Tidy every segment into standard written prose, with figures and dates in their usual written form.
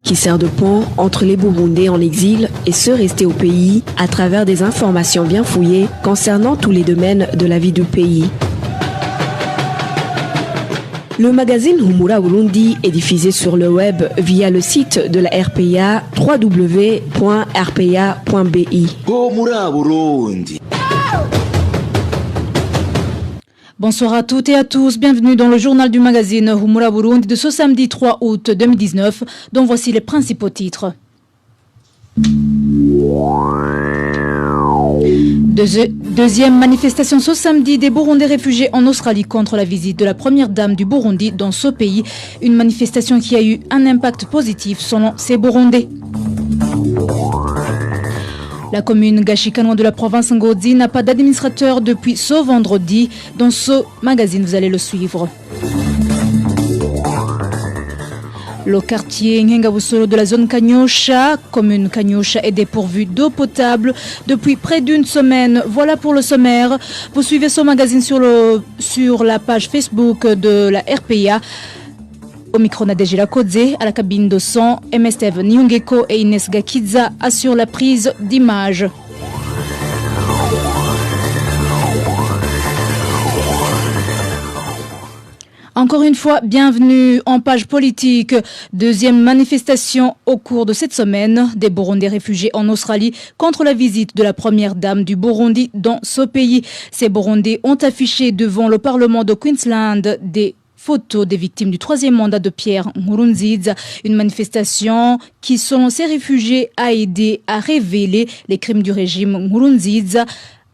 qui sert de pont entre les Burundais en exil et ceux restés au pays à travers des informations bien fouillées concernant tous les domaines de la vie du pays. Le magazine Humura Burundi est diffusé sur le web via le site de la RPA www.rpa.bi. Humura Burundi. Bonsoir à toutes et à tous, bienvenue dans le journal du magazine Humura Burundi de ce samedi 3 août 2019, dont voici les principaux titres. Deuxième manifestation ce samedi des Burundais réfugiés en Australie contre la visite de la première dame du Burundi dans ce pays. Une manifestation qui a eu un impact positif selon ces Burundais. La commune Gashikanwa de la province Ngozi n'a pas d'administrateur depuis ce vendredi. Dans ce magazine, vous allez le suivre. Le quartier Ngengabusoro de la zone Kanyosha, commune Kanyosha, est dépourvu d'eau potable depuis près d'une semaine. Voilà pour le sommaire. Vous suivez ce magazine sur la page Facebook de la RPA. Au micro Nadejila Kodze, à la cabine de son, Emesteve Nyungeko et Inès Gakiza assurent la prise d'image. Encore une fois, bienvenue en page politique. Deuxième manifestation au cours de cette semaine des Burundais réfugiés en Australie contre la visite de la première dame du Burundi dans ce pays. Ces Burundais ont affiché devant le Parlement de Queensland des photos des victimes du troisième mandat de Pierre Nkurunziza, une manifestation qui, selon ces réfugiés, a aidé à révéler les crimes du régime Nkurunziza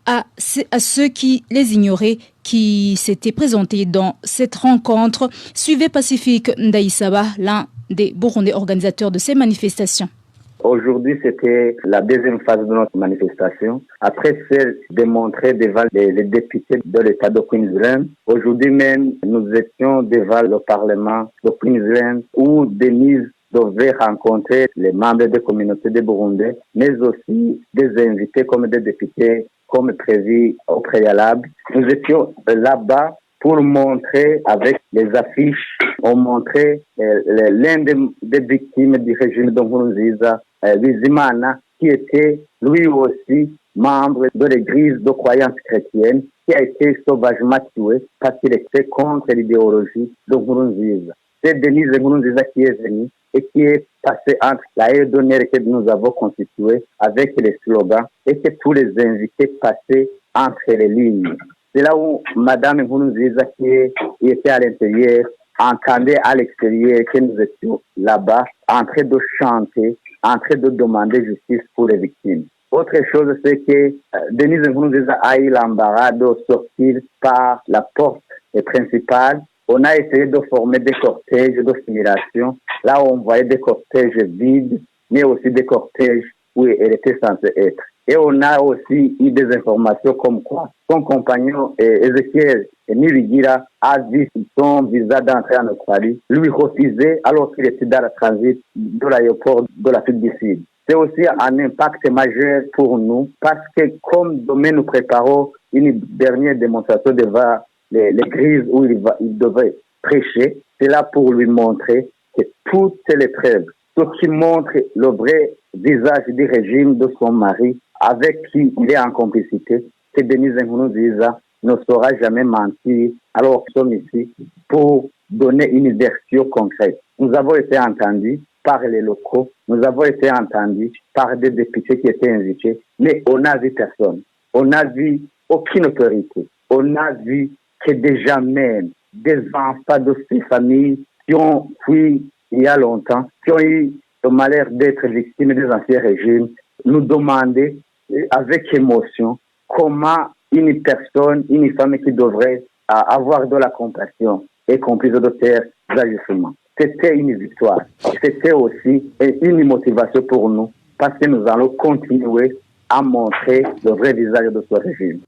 à ceux qui les ignoraient, qui s'étaient présentés dans cette rencontre. Suivez Pacifique Ndaïsaba, l'un des Burundais organisateurs de ces manifestations. Aujourd'hui, c'était la deuxième phase de notre manifestation. Après celle de montrer devant les députés de l'État de Queensland, aujourd'hui même, nous étions devant le Parlement de Queensland où Denise devait rencontrer les membres des communautés des Burundais, mais aussi des invités comme des députés, comme prévu au préalable. Nous étions là-bas pour montrer avec les affiches, on montrait l'un des victimes du régime de Nkurunziza, Bizimana, qui était lui aussi membre de l'église de croyance chrétienne, qui a été sauvagement tué parce qu'il était contre l'idéologie de Nkurunziza. C'est Denise Nkurunziza qui est venue et qui est passée entre la haie d'honneur que nous avons constituée avec les slogans et que tous les invités passaient entre les lignes. C'est là où Madame Nkurunziza qui était à l'intérieur entendait à l'extérieur que nous étions là-bas en train de chanter, en train de demander justice pour les victimes. Autre chose, c'est que Denise Nkurunziza a eu l'embarras de sortir par la porte principale. On a essayé de former des cortèges de simulation. Là, on voyait des cortèges vides, mais aussi des cortèges où elle était censée être. Et on a aussi eu des informations comme quoi son compagnon Ezekiel Nibigira a vu son visa d'entrée en Australie lui refuser alors qu'il était dans le transit de l'aéroport de l'Afrique du Sud. C'est aussi un impact majeur pour nous parce que comme demain nous préparons une dernière démonstration devant l'église où il devait prêcher, c'est là pour lui montrer que toutes les preuves, ce qui montre le vrai visage du régime de son mari avec qui il est en complicité, que Denise Nkurunziza ne saura jamais mentir. Alors nous sommes ici pour donner une version concrète. Nous avons été entendus par les locaux, nous avons été entendus par des députés qui étaient invités, mais on n'a vu personne. On n'a vu aucune autorité. On a vu que des gens même, des enfants de ces familles qui ont fui il y a longtemps, qui ont eu le malheur d'être victimes des anciens régimes, nous demandaient avec émotion comment une personne, une femme qui devrait avoir de la compassion et comprise de terre d'ajustement. C'était une victoire. C'était aussi une motivation pour nous parce que nous allons continuer à montrer le vrai visage de ce régime.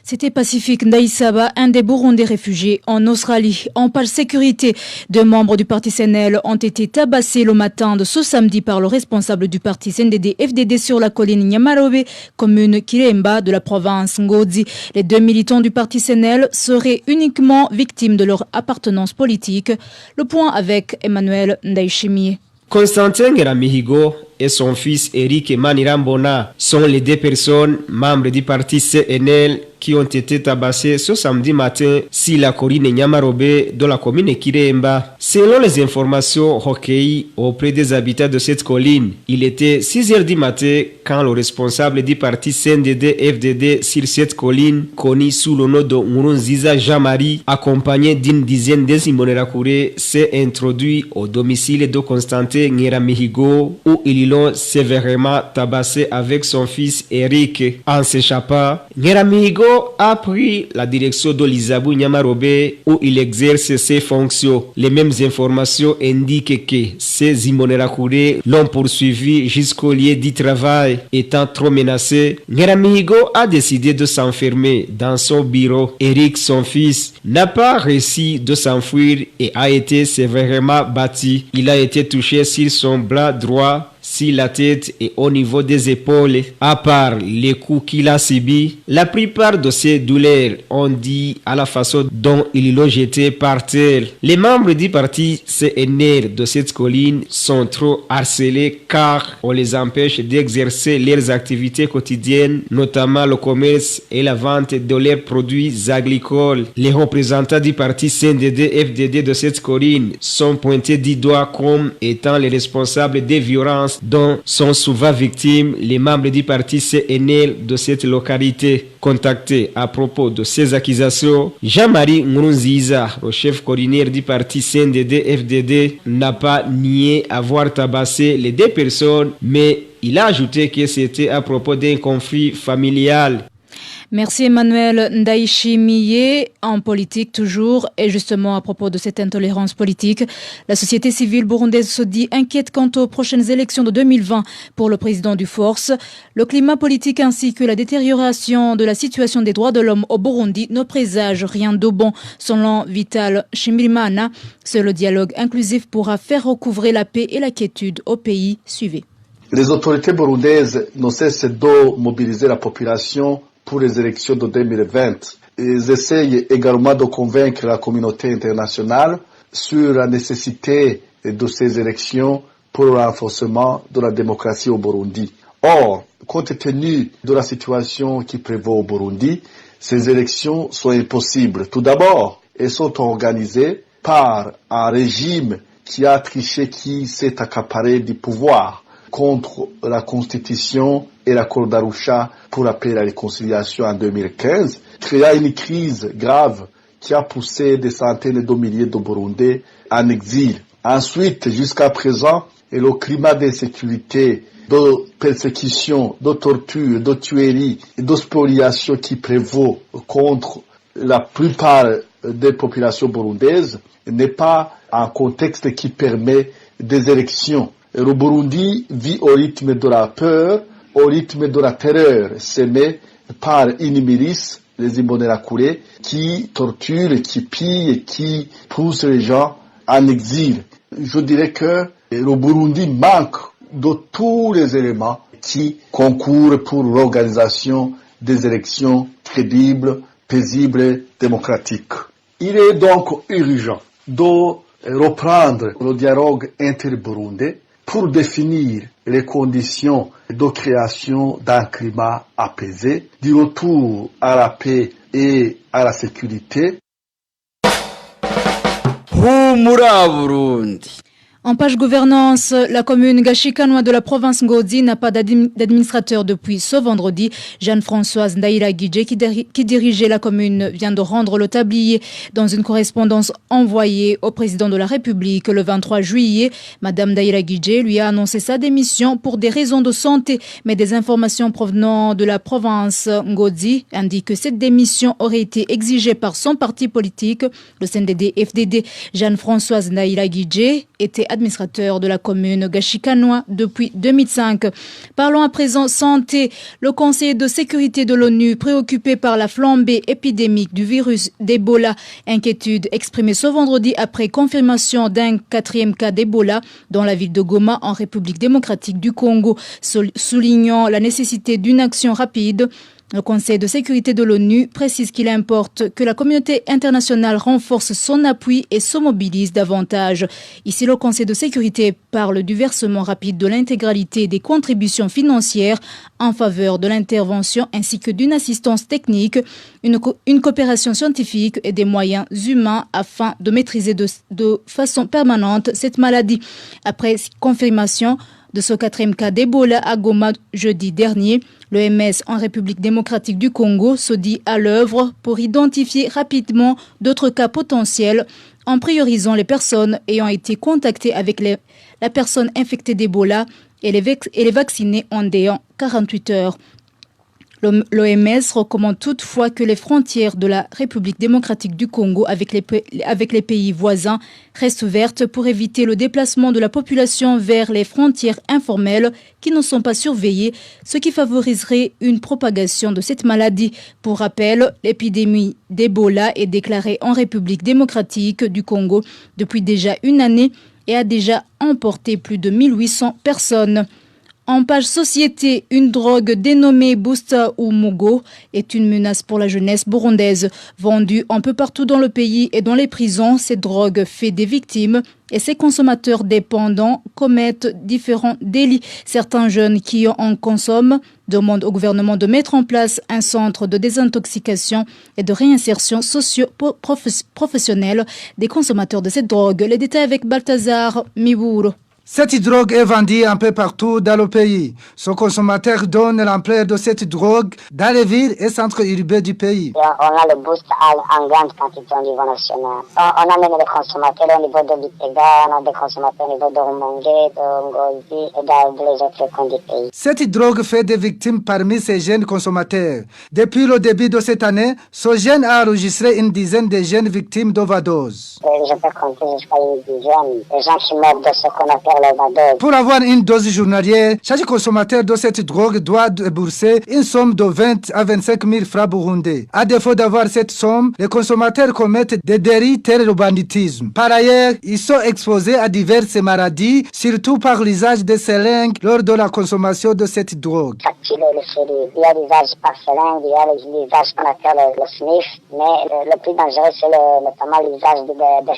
C'était Pacifique Ndaïsaba, un des Burundais réfugiés en Australie. En page sécurité, 2 membres du parti CNL ont été tabassés le matin de ce samedi par le responsable du parti CNDD-FDD sur la colline Nyamarobe, commune Kiremba de la province Ngozi. Les 2 militants du parti CNL seraient uniquement victimes de leur appartenance politique. Le point avec Emmanuel Ndaïchimie. Constantin Ngeramihigo et son fils Eric Manirambona sont les deux personnes membres du parti CNL qui ont été tabassés ce samedi matin sur la colline Nyamarobe de la commune Kiremba. Selon les informations recueillies auprès des habitants de cette colline, il était 6 heures du matin quand le responsable du parti CNDD-FDD sur cette colline, connu sous le nom de Nkurunziza Jean-Marie, accompagné d'une dizaine d'Imbonerakure, s'est introduit au domicile de Constantin Ngeramihigo où ils l'ont sévèrement tabassé avec son fils Eric. En s'échappant, Ngeramihigo a pris la direction de l'Isabu Nyamarobe où il exerce ses fonctions. Les mêmes informations indiquent que ces Imbonerakure l'ont poursuivi jusqu'au lieu du travail. Étant trop menacé, Ngeramihigo a décidé de s'enfermer dans son bureau. Eric, son fils, n'a pas réussi de s'enfuir et a été sévèrement battu. Il a été touché sur son bras droit, sur la tête et au niveau des épaules. À part les coups qu'il a subis, la plupart de ces douleurs ont dit à la façon dont ils l'ont jeté par terre. Les membres du parti CNR de cette colline sont trop harcelés car on les empêche d'exercer leurs activités quotidiennes, notamment le commerce et la vente de leurs produits agricoles. Les représentants du parti CNDD-FDD de cette colline sont pointés du doigt comme étant les responsables des violences dont sont souvent victimes les membres du parti CNL de cette localité. Contacté à propos de ces accusations, Jean-Marie Nkurunziza, le chef coordinateur du parti CNDD-FDD, n'a pas nié avoir tabassé les deux personnes, mais il a ajouté que c'était à propos d'un conflit familial. Merci Emmanuel Ndaïchimiye. En politique toujours, et justement à propos de cette intolérance politique, la société civile burundaise se dit inquiète quant aux prochaines élections de 2020 pour le président du Force. Le climat politique ainsi que la détérioration de la situation des droits de l'homme au Burundi ne présagent rien de bon. Selon Vital Shimirimana, seul le dialogue inclusif pourra faire recouvrer la paix et la quiétude au pays. Suivez. Les autorités burundaises ne cessent de mobiliser la population pour les élections de 2020. Ils essayent également de convaincre la communauté internationale sur la nécessité de ces élections pour le renforcement de la démocratie au Burundi. Or, compte tenu de la situation qui prévaut au Burundi, ces élections sont impossibles. Tout d'abord, elles sont organisées par un régime qui a triché, qui s'est accaparé du pouvoir contre la Constitution et l'accord d'Arusha pour la paix et la réconciliation en 2015, créa une crise grave qui a poussé des centaines de milliers de Burundais en exil. Ensuite, jusqu'à présent, le climat d'insécurité, de persécution, de torture, de tuerie et de spoliation qui prévaut contre la plupart des populations burundaises n'est pas un contexte qui permet des élections. Le Burundi vit au rythme de la peur, au rythme de la terreur sémée par une milice, les Imbonerakure, qui torture, qui pille, qui pousse les gens en exil. Je dirais que le Burundi manque de tous les éléments qui concourent pour l'organisation des élections crédibles, paisibles, démocratiques. Il est donc urgent de reprendre le dialogue inter-burundais pour définir les conditions de création d'un climat apaisé, du retour à la paix et à la sécurité. Humura Burundi. En page gouvernance, la commune Gashikanwa de la province Ngodi n'a pas d'administrateur depuis ce vendredi. Jeanne-Françoise Ndaïra-Guidje, qui dirigeait la commune, vient de rendre le tablier dans une correspondance envoyée au président de la République le 23 juillet. Madame Ndaïra-Guidje lui a annoncé sa démission pour des raisons de santé, mais des informations provenant de la province Ngodi indiquent que cette démission aurait été exigée par son parti politique, le CNDD-FDD. Jeanne-Françoise Ndaïra-Guidje était administrateur de la commune Gashikanwa depuis 2005. Parlons à présent santé. Le Conseil de sécurité de l'ONU, préoccupé par la flambée épidémique du virus d'Ebola, inquiétude exprimée ce vendredi après confirmation d'un 4e cas d'Ebola dans la ville de Goma en République démocratique du Congo, soulignant la nécessité d'une action rapide. Le Conseil de sécurité de l'ONU précise qu'il importe que la communauté internationale renforce son appui et se mobilise davantage. Ici, le Conseil de sécurité parle du versement rapide de l'intégralité des contributions financières en faveur de l'intervention ainsi que d'une assistance technique, une coopération scientifique et des moyens humains afin de maîtriser de façon permanente cette maladie. Après confirmation de ce 4e cas d'Ebola à Goma jeudi dernier, l'OMS en République démocratique du Congo se dit à l'œuvre pour identifier rapidement d'autres cas potentiels en priorisant les personnes ayant été contactées avec la personne infectée d'Ebola et les vaccinés en délai 48 heures. L'OMS recommande toutefois que les frontières de la République démocratique du Congo avec les pays voisins restent ouvertes pour éviter le déplacement de la population vers les frontières informelles qui ne sont pas surveillées, ce qui favoriserait une propagation de cette maladie. Pour rappel, l'épidémie d'Ebola est déclarée en République démocratique du Congo depuis déjà une année et a déjà emporté plus de 1800 personnes. En page société, une drogue dénommée Busta ou Mugo est une menace pour la jeunesse burundaise. Vendue un peu partout dans le pays et dans les prisons, cette drogue fait des victimes et ses consommateurs dépendants commettent différents délits. Certains jeunes qui en consomment demandent au gouvernement de mettre en place un centre de désintoxication et de réinsertion socio-professionnelle des consommateurs de cette drogue. Les détails avec Balthazar Miburo. Cette drogue est vendue un peu partout dans le pays. Ce consommateur donne l'ampleur de cette drogue dans les villes et centres urbains du pays. On a le boost en grande quantité au niveau national. On a même des consommateurs au niveau de Bitega, on a des consommateurs au niveau de Rumongue, de Ngozi et dans les autres coins du pays. Cette drogue fait des victimes parmi ces jeunes consommateurs. Depuis le début de cette année, ce jeune a enregistré une dizaine de jeunes victimes d'overdose. Je peux compter jusqu'à une dizaine de gens qui meurent de ce qu'on appelle. Pour avoir une dose journalière, chaque consommateur de cette drogue doit débourser une somme de 20 à 25 000 francs burundais. À défaut d'avoir cette somme, les consommateurs commettent des délits tels le banditisme. Par ailleurs, ils sont exposés à diverses maladies, surtout par l'usage de seringues lors de la consommation de cette drogue. Il y a l'usage par seringue, il y a l'usage qu'on appelle le sniff, mais le plus dangereux c'est notamment l'usage de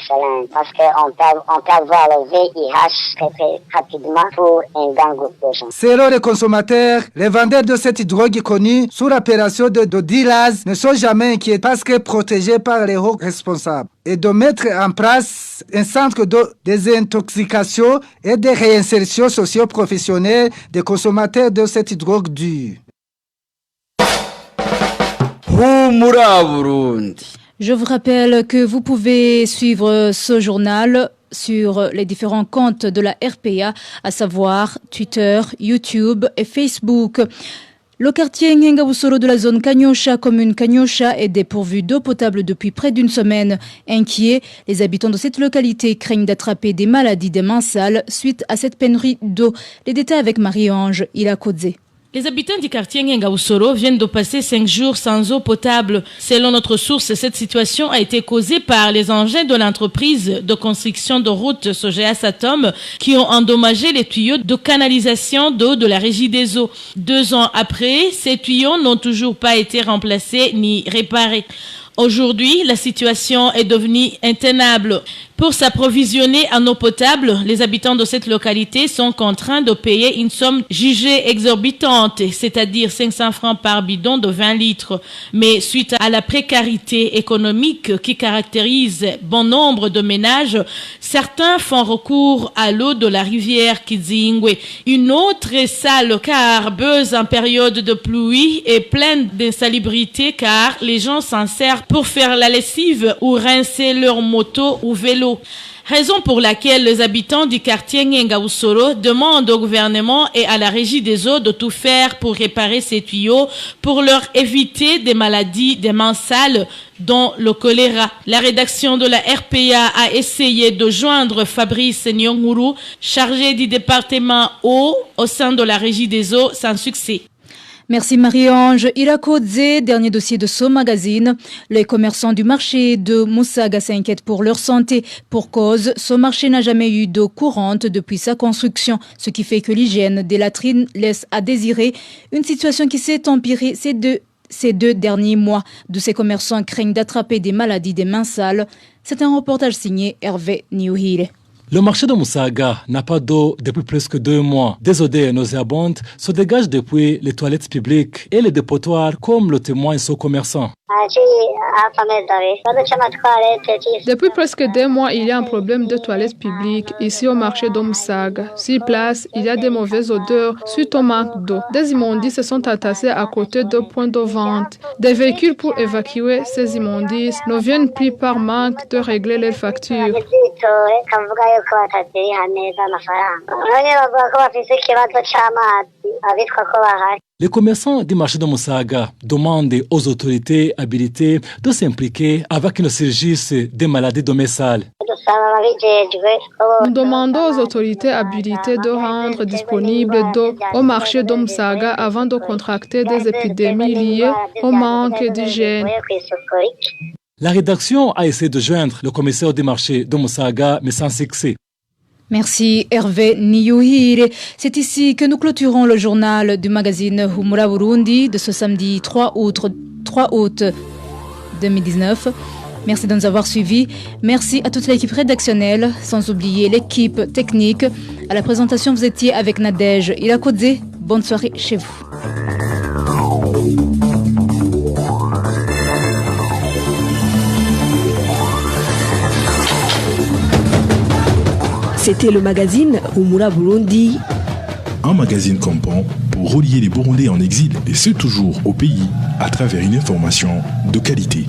seringues, parce qu'on peut avoir le VIH très rapidement pour un grand groupe de gens. Selon les consommateurs, les vendeurs de cette drogue connue sous l'appellation de dealers ne sont jamais inquiets parce que protégés par les hauts responsables et de mettre en place un centre de désintoxication et de réinsertion socio-professionnelle des consommateurs de cette drogue dure. Je vous rappelle que vous pouvez suivre ce journal sur les différents comptes de la RPA, à savoir Twitter, YouTube et Facebook. Le quartier Ngengabusoro de la zone Kanyosha, commune Kanyosha, est dépourvu d'eau potable depuis près d'une semaine. Inquiets, les habitants de cette localité craignent d'attraper des maladies des mains sales suite à cette pénurie d'eau. Les détails avec Marie-Ange Ilakodze. Les habitants du quartier Ngengabusoro viennent de passer 5 jours sans eau potable. Selon notre source, cette situation a été causée par les engins de l'entreprise de construction de routes Sogea Satom qui ont endommagé les tuyaux de canalisation d'eau de la Régie des eaux. 2 ans après, ces tuyaux n'ont toujours pas été remplacés ni réparés. Aujourd'hui, la situation est devenue intenable. Pour s'approvisionner en eau potable, les habitants de cette localité sont contraints de payer une somme jugée exorbitante, c'est-à-dire 500 francs par bidon de 20 litres. Mais suite à la précarité économique qui caractérise bon nombre de ménages, certains font recours à l'eau de la rivière Kizingwe. Une autre est sale car beuse en période de pluie et pleine d'insalubrité car les gens s'en servent pour faire la lessive ou rincer leur moto ou vélo. Raison pour laquelle les habitants du quartier Ngengabusoro demandent au gouvernement et à la Régie des eaux de tout faire pour réparer ces tuyaux pour leur éviter des maladies des mains sales dont le choléra. La rédaction de la RPA a essayé de joindre Fabrice Nyonguru, chargé du département eau au sein de la Régie des eaux, sans succès. Merci Marie-Ange Irakodze, dernier dossier de ce magazine. Les commerçants du marché de Moussaga s'inquiètent pour leur santé. Pour cause, ce marché n'a jamais eu d'eau courante depuis sa construction, ce qui fait que l'hygiène des latrines laisse à désirer. Une situation qui s'est empirée ces 2 derniers mois. De ces commerçants craignent d'attraper des maladies des mains sales. C'est un reportage signé Hervé Niouhire. Le marché de Musaga n'a pas d'eau depuis plus que 2 mois. Des odeurs nauséabondes se dégagent depuis les toilettes publiques et les dépotoirs, comme le témoigne ce commerçant. Depuis presque 2 mois, il y a un problème de toilettes publiques ici au marché de Musaga. Sur place, il y a des mauvaises odeurs suite au manque d'eau. Des immondices se sont entassés à côté de points de vente. Des véhicules pour évacuer ces immondices ne viennent plus par manque de régler leurs factures. Les commerçants du marché de Musaga demandent aux autorités habilitées de s'impliquer avec une surgisse des maladies de mains sales. Nous demandons aux autorités habilitées de rendre disponible d'eau au marché de Musaga avant de contracter des épidémies liées au manque d'hygiène. La rédaction a essayé de joindre le commissaire du marché de Musaga, mais sans succès. Merci Hervé Niouhire. C'est ici que nous clôturons le journal du magazine Humura Burundi de ce samedi 3 août 2019. Merci de nous avoir suivis. Merci à toute l'équipe rédactionnelle, sans oublier l'équipe technique. À la présentation, vous étiez avec Nadège Ilakodze. Bonne soirée chez vous. C'était le magazine Humura Burundi. Un magazine comprend pour relier les Burundais en exil et ceux toujours au pays à travers une information de qualité.